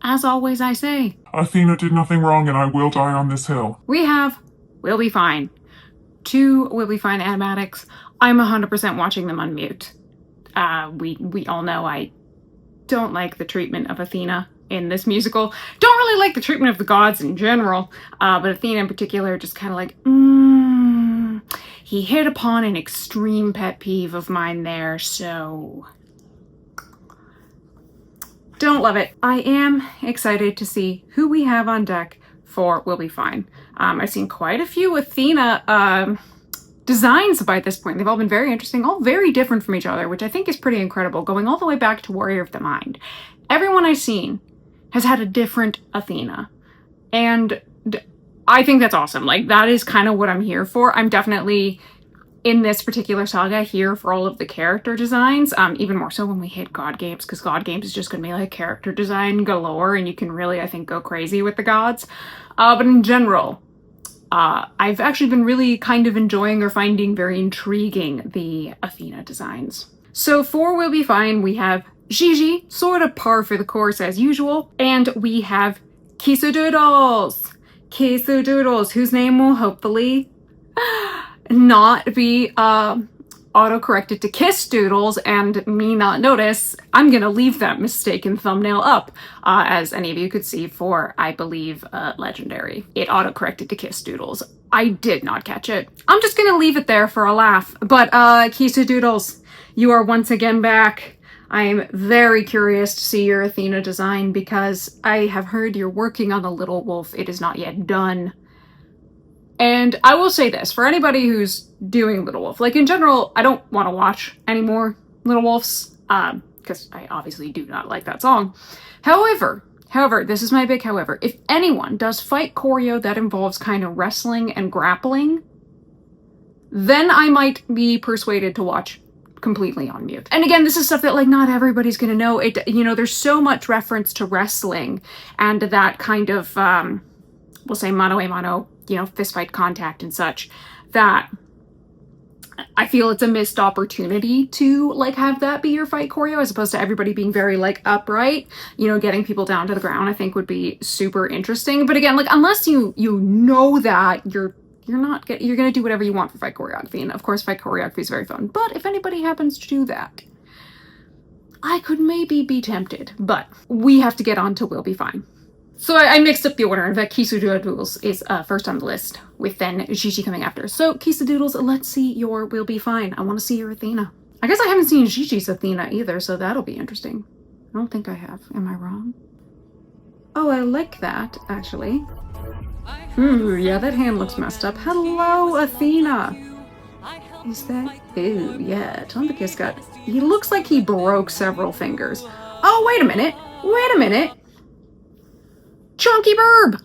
as always I say, Athena did nothing wrong and I will die on this hill. we have We'll Be Fine. 2 We'll Be Fine animatics. I'm 100% watching them on mute. We all know I don't like the treatment of Athena in this musical. Don't really like the treatment of the gods in general, but Athena in particular, just kind of like, he hit upon an extreme pet peeve of mine there, so don't love it. I am excited to see who we have on deck for We'll Be Fine. I've seen quite a few Athena designs by this point. They've all been very interesting, all very different from each other, which I think is pretty incredible, going all the way back to Warrior of the Mind. Everyone I've seen has had a different Athena, and I think that's awesome. Like, that is kind of what I'm here for. I'm definitely, in this particular saga, here for all of the character designs, even more so when we hit God Games, because God Games is just going to be like character design galore, and you can really, I think, go crazy with the gods. But in general, I've actually been really kind of enjoying or finding very intriguing the Athena designs. So for We'll Be Fine, we have Gigi, sort of par for the course as usual, and we have Kisa Doodles. Kisa Doodles, whose name will hopefully not be auto-corrected to Kiss Doodles and me not notice. I'm gonna leave that mistaken thumbnail up, as any of you could see for, I believe, Legendary. It auto-corrected to Kiss Doodles. I did not catch it. I'm just gonna leave it there for a laugh. But Kisa Doodles, you are once again back. I am very curious to see your Athena design because I have heard you're working on the Little Wolf. It is not yet done. And I will say this, for anybody who's doing Little Wolf, like in general, I don't want to watch any more Little Wolves, because I obviously do not like that song. However, this is my big however, if anyone does fight choreo that involves kind of wrestling and grappling, then I might be persuaded to watch completely on mute. And again, this is stuff that like not everybody's gonna know. It, you know, there's so much reference to wrestling and that kind of, we'll say mano a mano, you know, fist fight contact and such, that I feel it's a missed opportunity to like have that be your fight choreo as opposed to everybody being very like upright, you know, getting people down to the ground. I think would be super interesting. But again, like unless you know that, you're gonna do whatever you want for fight choreography, and of course fight choreography is very fun. But if anybody happens to do that, I could maybe be tempted. But we have to get on to We'll Be Fine. So I mixed up the order. In fact, Kisa Doodles is first on the list, with then Gigi coming after. So Kisa Doodles, let's see your We'll Be Fine. I want to see your Athena. I guess I haven't seen Gigi's Athena either, so that'll be interesting. I don't think I have. Am I wrong? Oh, I like that, actually. Ooh, yeah, that hand looks messed up. Hello, Athena! Is that... Ooh, yeah, Tombakis got... He looks like he broke several fingers. Oh, wait a minute! Wait a minute! Chonky BIRB!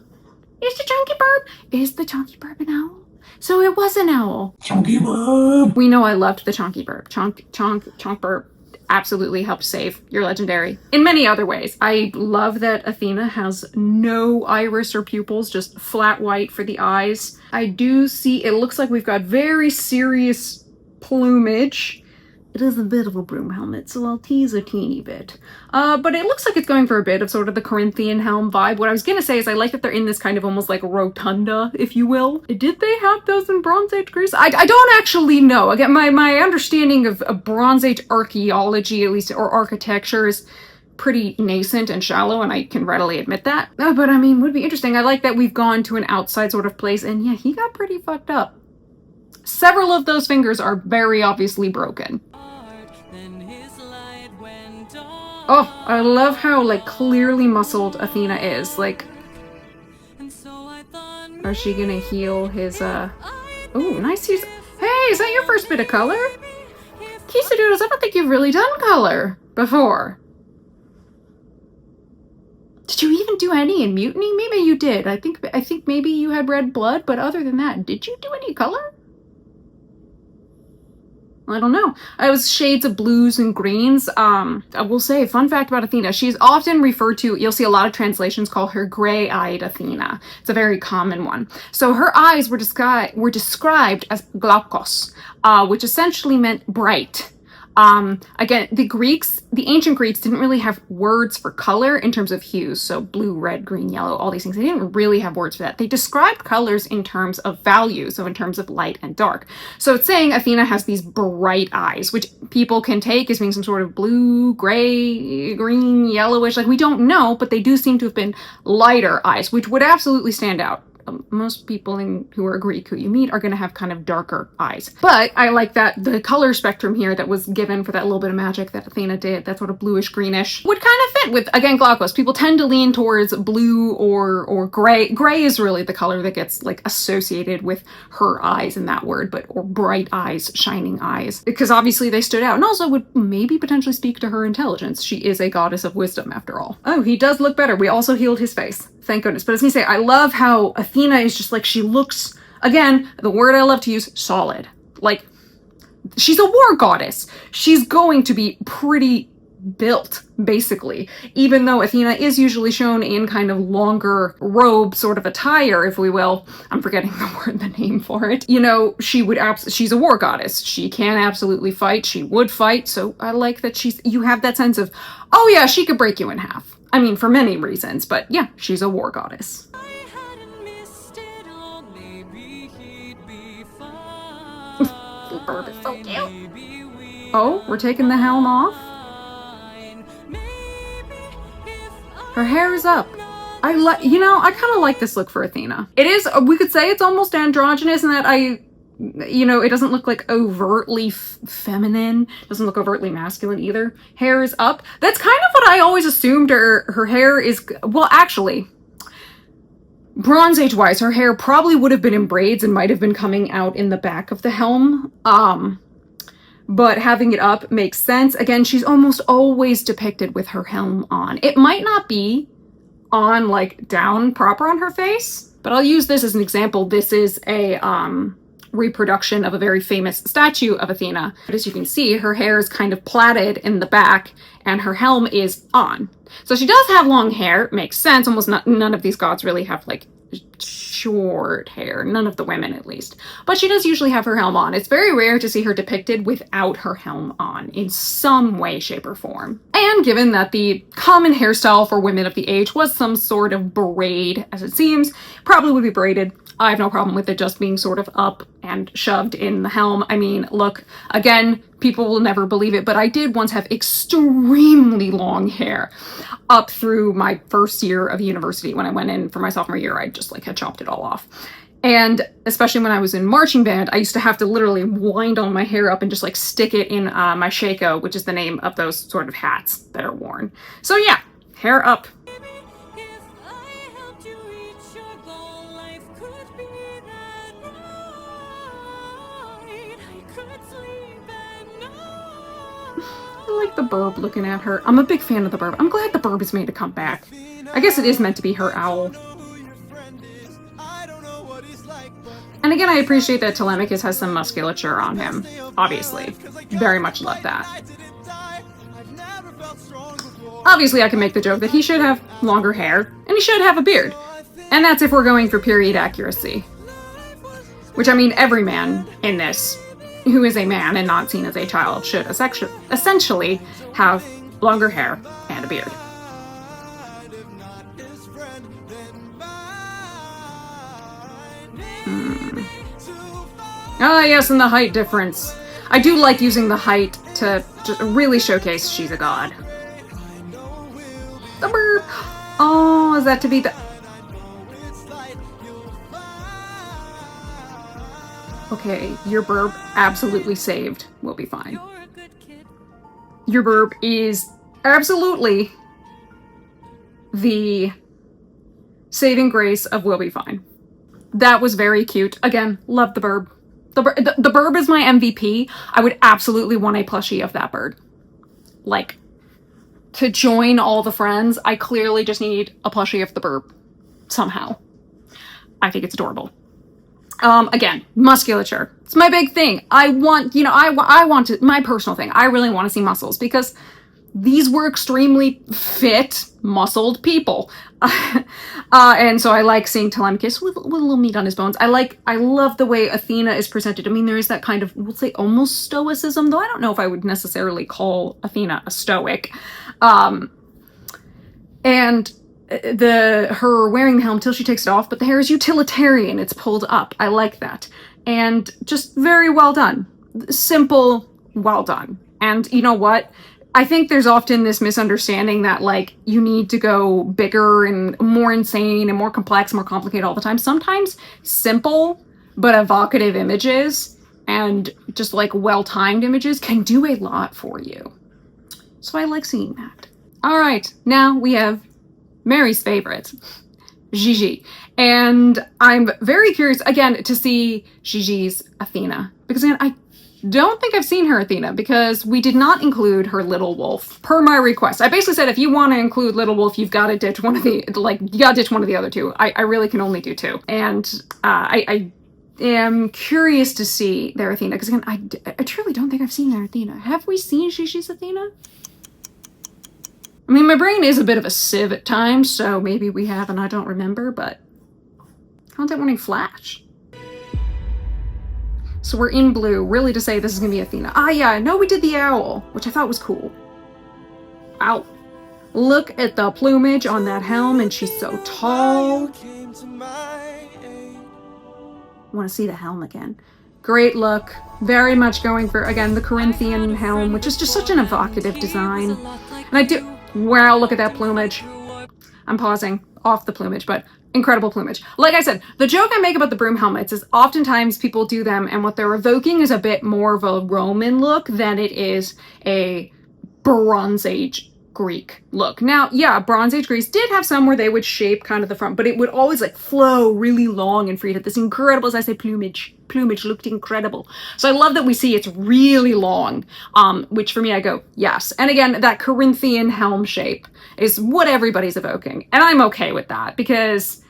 Is the Chonky BIRB? Is the Chonky BIRB an owl? So it was an owl. Chonky BIRB! We know I loved the Chonky BIRB. Chonk BIRB absolutely helped save your Legendary in many other ways. I love that Athena has no iris or pupils, just flat white for the eyes. I do see, it looks like we've got very serious plumage. It is a bit of a broom helmet, so I'll tease a teeny bit. But it looks like it's going for a bit of sort of the Corinthian helm vibe. What I was gonna say is I like that they're in this kind of almost like rotunda, if you will. Did they have those in Bronze Age Greece? I don't actually know. Again, my understanding of Bronze Age archaeology, at least, or architecture, is pretty nascent and shallow, and I can readily admit that. But I mean, would be interesting. I like that we've gone to an outside sort of place, and yeah, he got pretty fucked up. Several of those fingers are very obviously broken. Oh, I love how, like, clearly muscled Athena is. Like, are she gonna heal his, Oh, nice use. Hey, is that your first bit of color? Kisa Doodles, I don't think you've really done color before. Did you even do any in Mutiny? Maybe you did. I think maybe you had red blood, but other than that, did you do any color? I don't know. It was shades of blues and greens. I will say, fun fact about Athena, she's often referred to, you'll see a lot of translations call her gray-eyed Athena. It's a very common one. So her eyes were described as glaukos, which essentially meant bright. Again, the ancient Greeks didn't really have words for color in terms of hues. So blue, red, green, yellow, all these things. They didn't really have words for that. They described colors in terms of value. So in terms of light and dark. So it's saying Athena has these bright eyes, which people can take as being some sort of blue, gray, green, yellowish. Like, we don't know, but they do seem to have been lighter eyes, which would absolutely stand out. Most people who are Greek who you meet are going to have kind of darker eyes. But I like that the color spectrum here that was given for that little bit of magic that Athena did, that sort of bluish greenish, would kind of fit with, again, Glaucus. People tend to lean towards blue or gray. Gray is really the color that gets like associated with her eyes in that word, or bright eyes, shining eyes, because obviously they stood out, and also would maybe potentially speak to her intelligence. She is a goddess of wisdom after all. Oh, he does look better. We also healed his face. Thank goodness. But as I say, I love how Athena is just like, she looks, again, the word I love to use, solid. Like, she's a war goddess. She's going to be pretty built, basically. Even though Athena is usually shown in kind of longer robe sort of attire, if we will. I'm forgetting the name for it. You know, she's a war goddess. She can absolutely fight. She would fight. So I like that you have that sense of, oh yeah, she could break you in half. I mean, for many reasons, but yeah, she's a war goddess. BIRB is so cute. Oh, we're taking the helm off? Her hair is up. I kind of like this look for Athena. It is, we could say it's almost androgynous in that it doesn't look like overtly feminine. It doesn't look overtly masculine either. Hair is up. That's kind of what I always assumed her hair is. Well, actually, Bronze Age wise, her hair probably would have been in braids and might have been coming out in the back of the helm. But having it up makes sense. Again, she's almost always depicted with her helm on. It might not be on like down proper on her face, but I'll use this as an example. This is a reproduction of a very famous statue of Athena. But as you can see, her hair is kind of plaited in the back and her helm is on. So she does have long hair. It makes sense. Almost none of these gods really have like short hair. None of the women, at least. But she does usually have her helm on. It's very rare to see her depicted without her helm on in some way, shape, or form. And given that the common hairstyle for women of the age was some sort of braid, as it seems, probably would be braided. I have no problem with it just being sort of up and shoved in the helm. I mean, look, again, people will never believe it, but I did once have extremely long hair up through my first year of university. When I went in for my sophomore year, I just like had chopped it all off. And especially when I was in marching band, I used to have to literally wind all my hair up and just like stick it in my shako, which is the name of those sort of hats that are worn. So yeah, hair up. I like the BIRB looking at her. I'm a big fan of the BIRB. I'm glad the BIRB is made to come back. I guess it is meant to be her owl. And again, I appreciate that Telemachus has some musculature on him. Obviously. Very much love that. Obviously, I can make the joke that he should have longer hair, and he should have a beard. And that's if we're going for period accuracy. Which, I mean, every man in this who is a man and not seen as a child should essentially have longer hair and a beard. Ah, yes, and the height difference. I do like using the height to just really showcase she's a god. The BIRB! Oh, is that to be the... Okay, your BIRB absolutely saved. We'll be fine. Your BIRB is absolutely the saving grace of we'll be fine. That was very cute. Again, love the BIRB. The BIRB is my MVP. I would absolutely want a plushie of that bird. Like, to join all the friends, I clearly just need a plushie of the BIRB. Somehow. I think it's adorable. Again, musculature. It's my big thing. I want, I want to, my personal thing. I really want to see muscles because these were extremely fit, muscled people. And so I like seeing Telemachus with a little meat on his bones. I love the way Athena is presented. I mean, there is that kind of, we'll say almost stoicism, though I don't know if I would necessarily call Athena a stoic. And her wearing the helm till she takes it off, but the hair is utilitarian. It's pulled up. I like that. And just very well done. Simple, well done. And you know what? I think there's often this misunderstanding that, like, you need to go bigger and more insane and more complex, more complicated all the time. Sometimes simple but evocative images and just, like, well-timed images can do a lot for you. So I like seeing that. All right, now we have Mary's favorite, Gigi. And I'm very curious, again, to see Gigi's Athena. Because, again, I don't think I've seen her Athena because we did not include her Little Wolf per my request. I basically said if you want to include Little Wolf, you've got to ditch one of the, like, you gotta ditch one of the other two. I really can only do two. And I am curious to see their Athena because, again, I truly don't think I've seen their Athena. Have we seen Gigi's Athena? I mean, my brain is a bit of a sieve at times, so maybe we have and I don't remember, but content warning flash. So we're in blue, really to say this is gonna be Athena. Ah yeah, I know we did the owl, which I thought was cool. Ow. Look at the plumage on that helm, and she's so tall. Want to see the helm again. Great look. Very much going for, again, the Corinthian helm, which is just such an evocative design. And I do, wow, look at that plumage. I'm pausing off the plumage, but incredible plumage. Like I said, the joke I make about the broom helmets is oftentimes people do them and what they're evoking is a bit more of a Roman look than it is a Bronze Age Greek look. Now, yeah, Bronze Age Greece did have some where they would shape kind of the front, but it would always like flow really long and free. It had this incredible, as I say, plumage. Plumage looked incredible. So I love that we see it's really long, which for me, I go, yes. And again, that Corinthian helm shape is what everybody's evoking. And I'm okay with that because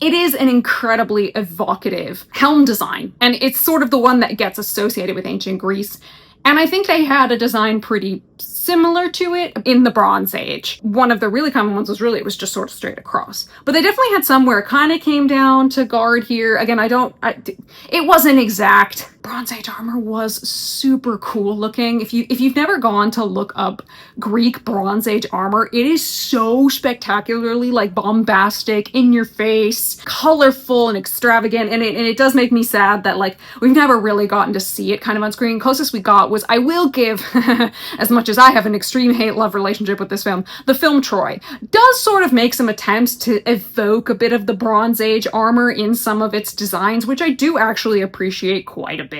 it is an incredibly evocative helm design. And it's sort of the one that gets associated with ancient Greece. And I think they had a design pretty similar to it in the Bronze Age. One of the really common ones was really, it was just sort of straight across. But they definitely had some where it kind of came down to guard here. Again, it wasn't exact. Bronze Age armor was super cool looking. If you've never gone to look up Greek Bronze Age armor, it is so spectacularly like bombastic, in your face, colorful and extravagant. And it does make me sad that like we've never really gotten to see it kind of on screen. Closest we got was, I will give, as much as I have an extreme hate-love relationship with this film, the film Troy does sort of make some attempts to evoke a bit of the Bronze Age armor in some of its designs, which I do actually appreciate quite a bit.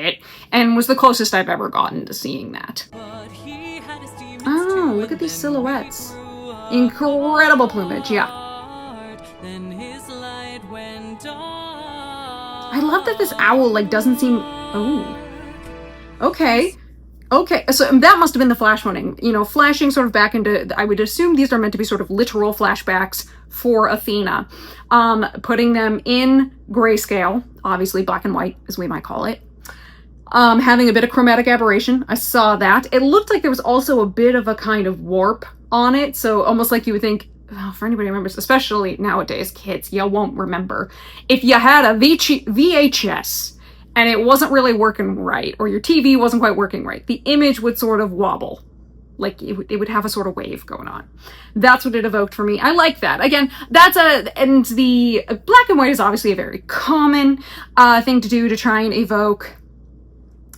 And was the closest I've ever gotten to seeing that. Oh, look at these silhouettes. Incredible plumage, yeah. I love that this owl, like, doesn't seem... Oh. Okay. Okay, so that must have been the flash mounting. You know, flashing sort of back into... I would assume these are meant to be sort of literal flashbacks for Athena. Putting them in grayscale, obviously black and white, as we might call it. Having a bit of chromatic aberration. I saw that. It looked like there was also a bit of a kind of warp on it. So almost like you would think, oh, for anybody who remembers, especially nowadays, kids, you won't remember. If you had a VHS and it wasn't really working right, or your TV wasn't quite working right, the image would sort of wobble. Like it would have a sort of wave going on. That's what it evoked for me. I like that. Again, and the black and white is obviously a very common thing to do to try and evoke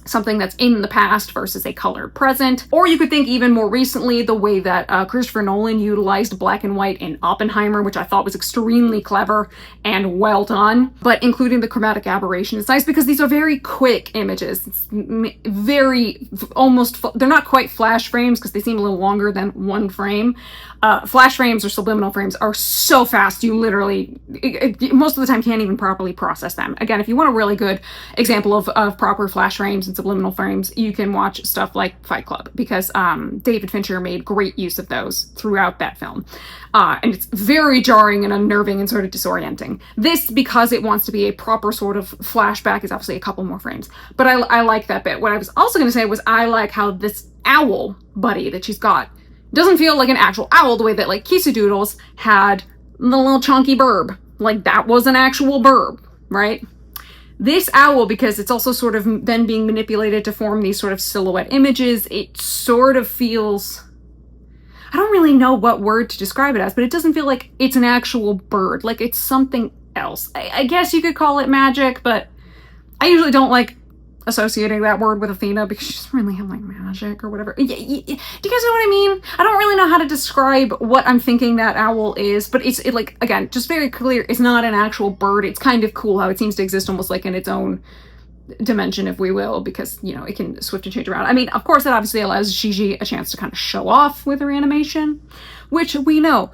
something that's in the past versus a colored present. Or you could think even more recently, the way that Christopher Nolan utilized black and white in Oppenheimer, which I thought was extremely clever and well done. But including the chromatic aberration is nice because these are very quick images. It's very, almost, they're not quite flash frames because they seem a little longer than one frame. Flash frames or subliminal frames are so fast, you literally, most of the time can't even properly process them. Again, if you want a really good example of proper flash frames and subliminal frames, you can watch stuff like Fight Club, because David Fincher made great use of those throughout that film. And it's very jarring and unnerving and sort of disorienting. This, because it wants to be a proper sort of flashback, is obviously a couple more frames. But I like that bit. What I was also going to say was I like how this owl buddy that she's got It doesn't feel like an actual owl the way that like Kisa Doodles had the little chonky BIRB. Like that was an actual BIRB, right? This owl, because it's also sort of then being manipulated to form these sort of silhouette images, it sort of feels, I don't really know what word to describe it as, but it doesn't feel like it's an actual bird. Like it's something else. I guess you could call it magic, but I usually don't like associating that word with Athena because she doesn't really have like magic or whatever. Do you guys know what I mean? I don't really know how to describe what I'm thinking that owl is, but it's like, again, just very clear, it's not an actual bird. It's kind of cool how it seems to exist almost like in its own dimension, if we will, because, you know, it can swift and change around. I mean, of course, it obviously allows Gigi a chance to kind of show off with her animation, which we know.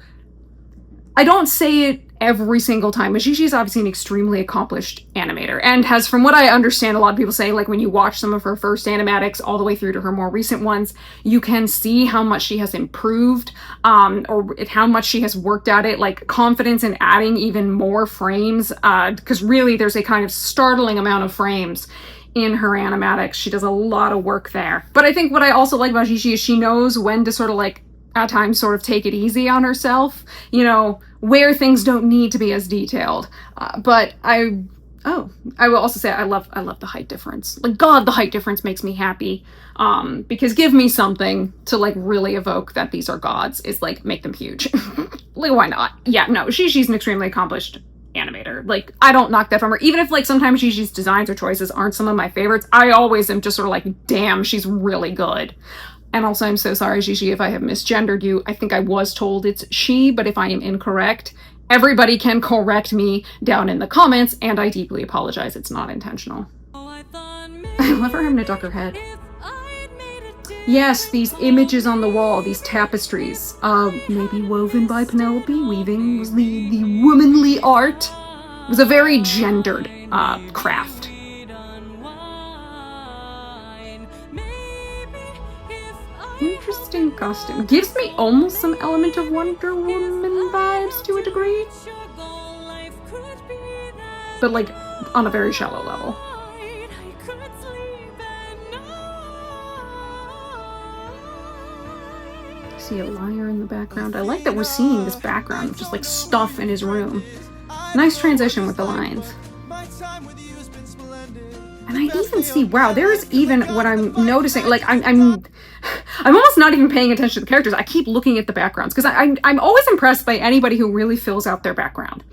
I don't say it every single time, but Gigi's obviously an extremely accomplished animator and has, from what I understand, a lot of people say, like when you watch some of her first animatics all the way through to her more recent ones, you can see how much she has improved, or how much she has worked at it, like confidence in adding even more frames, because really there's a kind of startling amount of frames in her animatics. She does a lot of work there. But I think what I also like about Gigi is she knows when to sort of like, at times, sort of take it easy on herself, you know, where things don't need to be as detailed. But I will also say I love the height difference. Like, God, the height difference makes me happy. Because give me something to like really evoke that these are gods is like make them huge. Like, why not? Yeah, no, she's an extremely accomplished animator. Like, I don't knock that from her. Even if like sometimes Gigi's designs or choices aren't some of my favorites, I always am just sort of like, damn, she's really good. And also, I'm so sorry, Gigi, if I have misgendered you. I think I was told it's she, but if I am incorrect, everybody can correct me down in the comments, and I deeply apologize. It's not intentional. I love her having to duck her head. Yes, these images on the wall, these tapestries, maybe woven by Penelope. Weaving was the womanly art. It was a very gendered craft. Interesting costume. Gives me almost some element of Wonder Woman vibes to a degree. But like on a very shallow level. I see a liar in the background. I like that we're seeing this background of just like stuff in his room. Nice transition with the lines. And I even see, wow, there is even what I'm noticing, like I'm almost not even paying attention to the characters. I keep looking at the backgrounds because I'm always impressed by anybody who really fills out their background.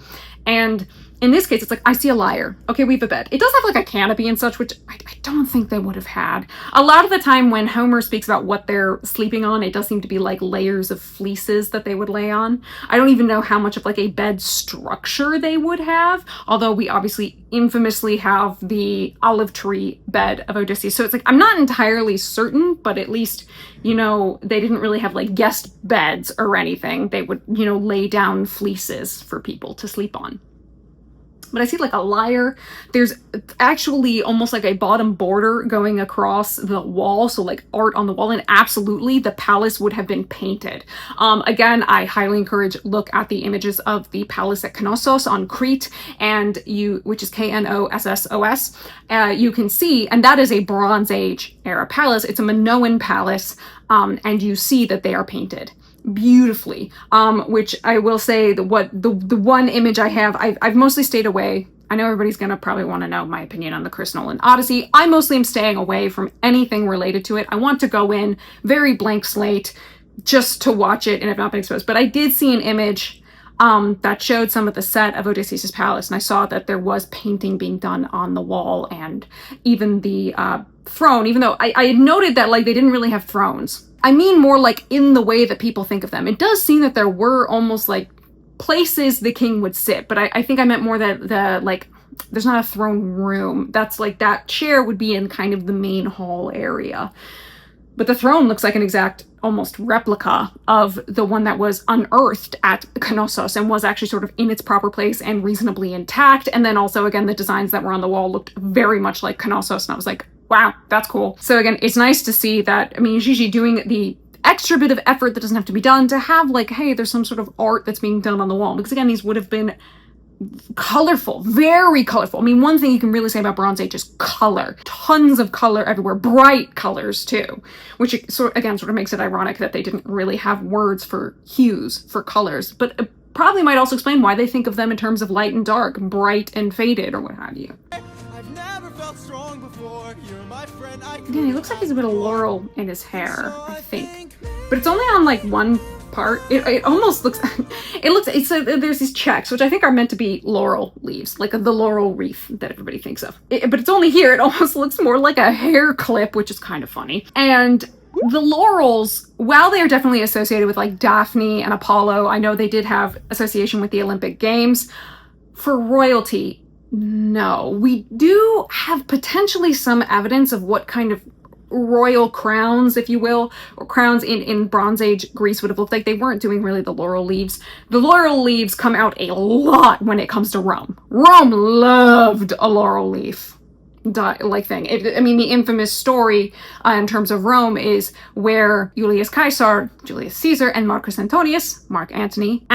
And in this case, it's like, I see a liar. Okay, we have a bed. It does have like a canopy and such, which I don't think they would have had. A lot of the time when Homer speaks about what they're sleeping on, it does seem to be like layers of fleeces that they would lay on. I don't even know how much of like a bed structure they would have, although we obviously infamously have the olive tree bed of Odysseus. So it's like, I'm not entirely certain, but at least, you know, they didn't really have like guest beds or anything. They would, you know, lay down fleeces for people to sleep on. But I see like a lyre. There's actually almost like a bottom border going across the wall. So like art on the wall, and absolutely the palace would have been painted. Again, I highly encourage look at the images of the palace at Knossos on Crete, and which is Knossos. You can see, and that is a Bronze Age era palace. It's a Minoan palace, and you see that they are painted beautifully, which I will say the one image I have, I've mostly stayed away. I know everybody's gonna probably want to know my opinion on the Chris Nolan Odyssey. I mostly am staying away from anything related to it. I want to go in very blank slate just to watch it and have not been exposed. But I did see an image that showed some of the set of Odysseus' palace, and I saw that there was painting being done on the wall, and even the throne, even though I had noted that like they didn't really have thrones. I mean more like in the way that people think of them. It does seem that there were almost like places the king would sit, but I think I meant more that like there's not a throne room. That's like that chair would be in kind of the main hall area. But the throne looks like an exact almost replica of the one that was unearthed at Knossos and was actually sort of in its proper place and reasonably intact. And then also, again, the designs that were on the wall looked very much like Knossos, and I was like, wow, that's cool. So again, it's nice to see that, I mean, Gigi doing the extra bit of effort that doesn't have to be done to have like, hey, there's some sort of art that's being done on the wall. Because again, these would have been colorful, very colorful. I mean, one thing you can really say about Bronze Age is color. Tons of color everywhere, bright colors too, which sort of makes it ironic that they didn't really have words for hues, for colors, but it probably might also explain why they think of them in terms of light and dark, bright and faded, or what have you. I've never felt strong before. You're my friend. Again, he looks like he's a bit of laurel in his hair, I think, but it's only on like one part. It almost looks there's these checks which I think are meant to be laurel leaves, like the laurel wreath that everybody thinks of, but it's only here. It almost looks more like a hair clip, which is kind of funny. And the laurels, while they are definitely associated with like Daphne and Apollo, I know they did have association with the Olympic Games. For royalty, no. We do have potentially some evidence of what kind of royal crowns, if you will, or crowns in Bronze Age Greece would have looked like. They weren't doing really the laurel leaves. The laurel leaves come out a lot when it comes to Rome. Rome loved a laurel leaf like thing. I mean, the infamous story in terms of Rome is where Julius Caesar, and Marcus Antonius, Mark Antony,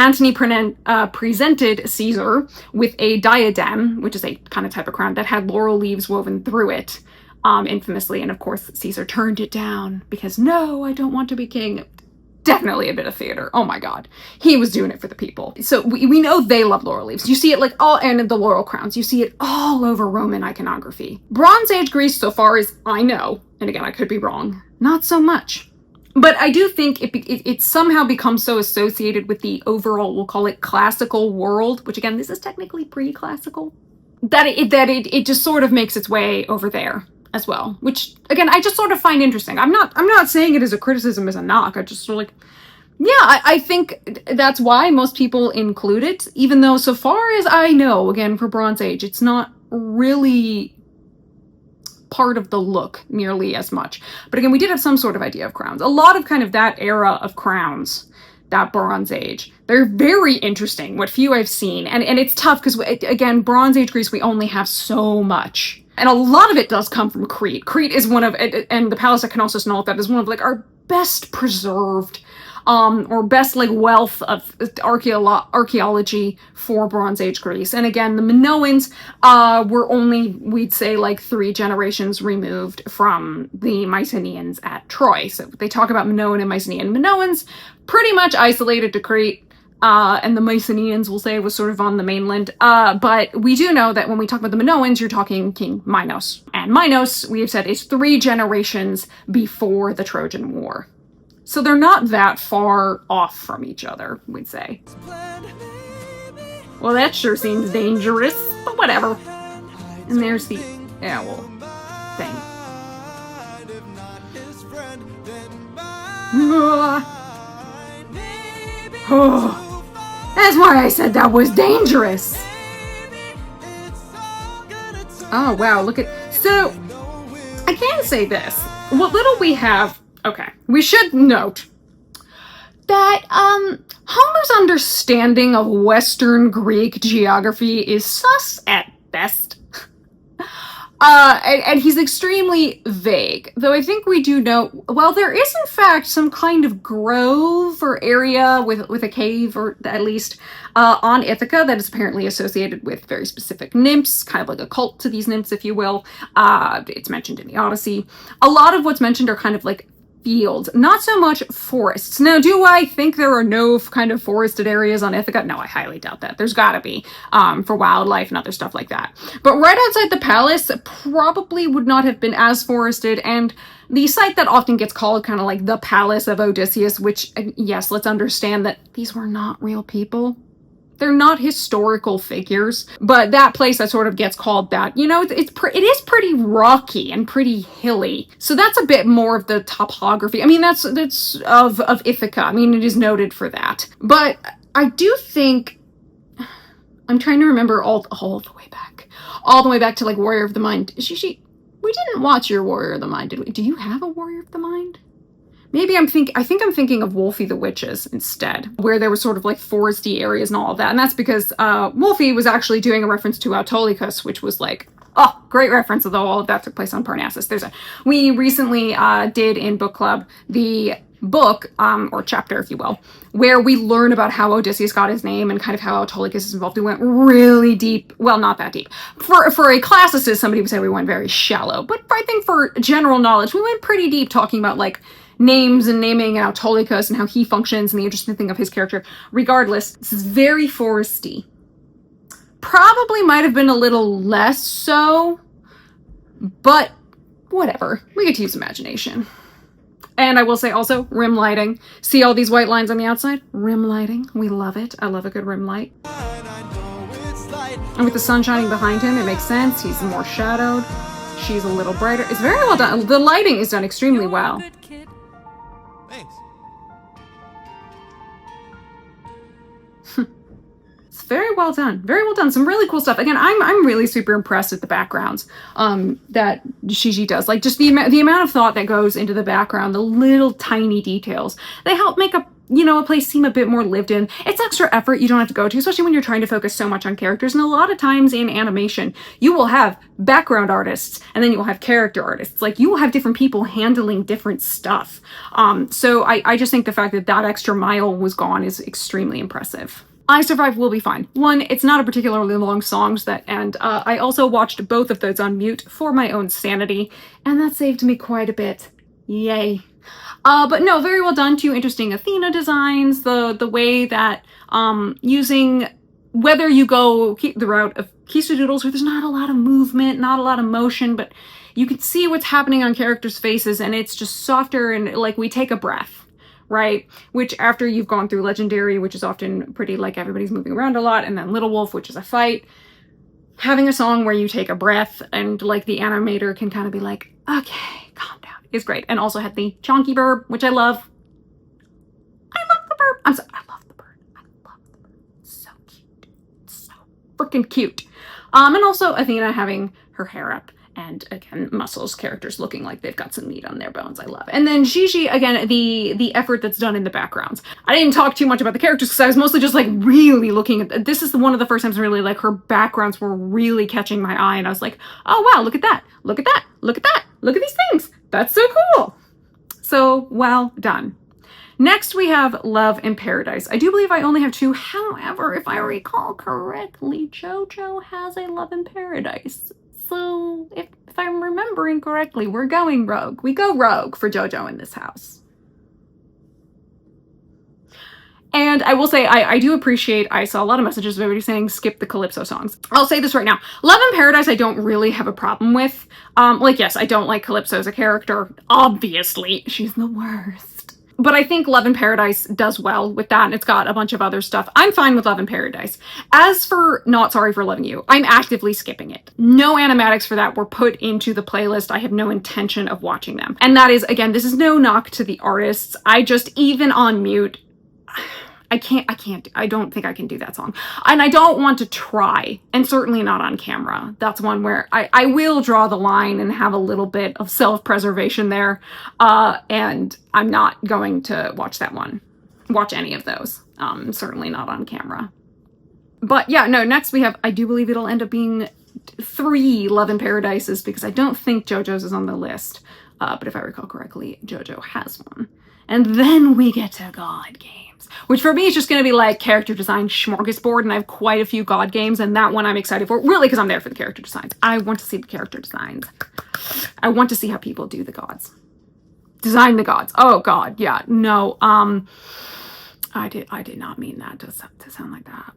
presented Caesar with a diadem, which is a kind of type of crown that had laurel leaves woven through it, infamously. And of course, Caesar turned it down because, no, I don't want to be king. Definitely a bit of theater. Oh my god. He was doing it for the people. So we know they love laurel leaves. You see it like and the laurel crowns. You see it all over Roman iconography. Bronze Age Greece, so far as I know, and again, I could be wrong, not so much. But I do think it somehow becomes so associated with the overall, we'll call it classical world, which again, this is technically pre-classical, that it just sort of makes its way over there as well, which again, I just sort of find interesting. I'm not saying it as a criticism, as a knock. I just sort of like, yeah, I think that's why most people include it, even though so far as I know, again, for Bronze Age, it's not really part of the look nearly as much. But again, we did have some sort of idea of crowns. A lot of kind of that era of crowns, that Bronze Age, they're very interesting, what few I've seen. And it's tough because, again, Bronze Age Greece, we only have so much. And a lot of it does come from Crete. Crete is one of, and the Palace at Knossos and all of that is one of like our best preserved, or best like wealth of archaeology for Bronze Age Greece. And again, the Minoans were only, we'd say, like 3 generations removed from the Mycenaeans at Troy. So they talk about Minoan and Mycenaean. Minoans pretty much isolated to Crete. And the Mycenaeans, we'll say, was sort of on the mainland. But we do know that when we talk about the Minoans, you're talking King Minos. And Minos, we have said, is 3 generations before the Trojan War. So they're not that far off from each other, we'd say. Well, that sure seems dangerous, but whatever. And there's the owl thing. Oh, that's why I said that was dangerous. Oh, wow, look at... So, I can say this. What little we have... Okay, we should note that Homer's understanding of Western Greek geography is sus at best. And he's extremely vague, though I think we do know, well, there is in fact some kind of grove or area with a cave, or at least on Ithaca, that is apparently associated with very specific nymphs, kind of like a cult to these nymphs, if you will. It's mentioned in the Odyssey. A lot of what's mentioned are kind of like fields, not so much forests. Now, do I think there are no kind of forested areas on Ithaca? No, I highly doubt that. There's gotta be, for wildlife and other stuff like that. But right outside the palace probably would not have been as forested, and the site that often gets called kind of like the Palace of Odysseus, which, yes, let's understand that these were not real people. They're not historical figures, but that place that sort of gets called that, you know, it is pretty rocky and pretty hilly. So that's a bit more of the topography. I mean, that's of Ithaca. I mean, it is noted for that. But I do think, I'm trying to remember all the way back to like Warrior of the Mind. We didn't watch your Warrior of the Mind, did we? Do you have a Warrior of the Mind? Maybe I think I'm thinking of Wolfie the Witches instead, where there was sort of like foresty areas and all of that. And that's because Wolfie was actually doing a reference to Autolycus, which was like, oh, great reference, although all of that took place on Parnassus. We recently did in book club the book, or chapter, if you will, where we learn about how Odysseus got his name and kind of how Autolycus is involved. We went really deep. Well, not that deep. For a classicist, somebody would say we went very shallow. But I think for general knowledge, we went pretty deep talking about, like, names and naming and Autolycus and how he functions and the interesting thing of his character. Regardless, this is very foresty. Probably might have been a little less so, but whatever. We get to use imagination. And I will say also, rim lighting. See all these white lines on the outside? Rim lighting. We love it. I love a good rim light. And with the sun shining behind him, it makes sense. He's more shadowed. She's a little brighter. It's very well done. The lighting is done extremely well. Thanks. It's very well done. Very well done. Some really cool stuff. Again, I'm really super impressed with the backgrounds that Gigi does. Like, just the amount of thought that goes into the background, the little tiny details. They help make a place seem a bit more lived in. It's extra effort you don't have to go to, especially when you're trying to focus so much on characters. And a lot of times in animation, you will have background artists and then you will have character artists. Like, you will have different people handling different stuff. So I just think the fact that that extra mile was gone is extremely impressive. I Survive Will Be Fine. One, it's not a particularly long song, and I also watched both of those on mute for my own sanity, and that saved me quite a bit. Yay. But no, very well done. Two interesting Athena designs. The way that using, whether you go the route of Kisa Doodles, where there's not a lot of movement, not a lot of motion, but you can see what's happening on characters' faces, and it's just softer, and like we take a breath. Right? Which after you've gone through Legendary, which is often pretty like everybody's moving around a lot, and then Little Wolf, which is a fight, having a song where you take a breath and like the animator can kind of be like, okay, calm down, is great. And also had the CHONKY BIRB, which I love. I love the bird. I love the bird. I love the bird. It's so cute. It's so freaking cute. And also Athena having her hair up. And again, muscles, characters looking like they've got some meat on their bones. I love it. And then Gigi, again, the effort that's done in the backgrounds. I didn't talk too much about the characters because I was mostly just like really looking at, this is one of the first times really like her backgrounds were really catching my eye. And I was like, oh wow, look at that. Look at that. Look at that. Look at these things. That's so cool. So well done. Next we have Love in Paradise. I do believe I only have two. However, if I recall correctly, JoJo has a Love in Paradise. So, if I'm remembering correctly, we're going rogue. We go rogue for JoJo in this house. And I will say, I do appreciate, I saw a lot of messages of everybody saying skip the Calypso songs. I'll say this right now. Love in Paradise I don't really have a problem with. Like, yes, I don't like Calypso as a character. Obviously, she's the worst. But I think Love in Paradise does well with that, and it's got a bunch of other stuff. I'm fine with Love in Paradise. As for Not Sorry for Loving You, I'm actively skipping it. No animatics for that were put into the playlist. I have no intention of watching them. And that is, again, this is no knock to the artists. I just, even on mute, I don't think I can do that song. And I don't want to try, and certainly not on camera. That's one where I will draw the line and have a little bit of self-preservation there. And I'm not going to watch any of those. Certainly not on camera. But yeah, no, next we have, I do believe it'll end up being 3 Love in Paradises because I don't think JoJo's is on the list. But if I recall correctly, JoJo has one. And then we get to God games. Which for me is just going to be like character design smorgasbord, and I have quite a few God games, and that one I'm excited for, really because I'm there for the character designs. I want to see the character designs. I want to see how people do the gods. Design the gods. Oh God, yeah, no, I did not mean that to sound like that.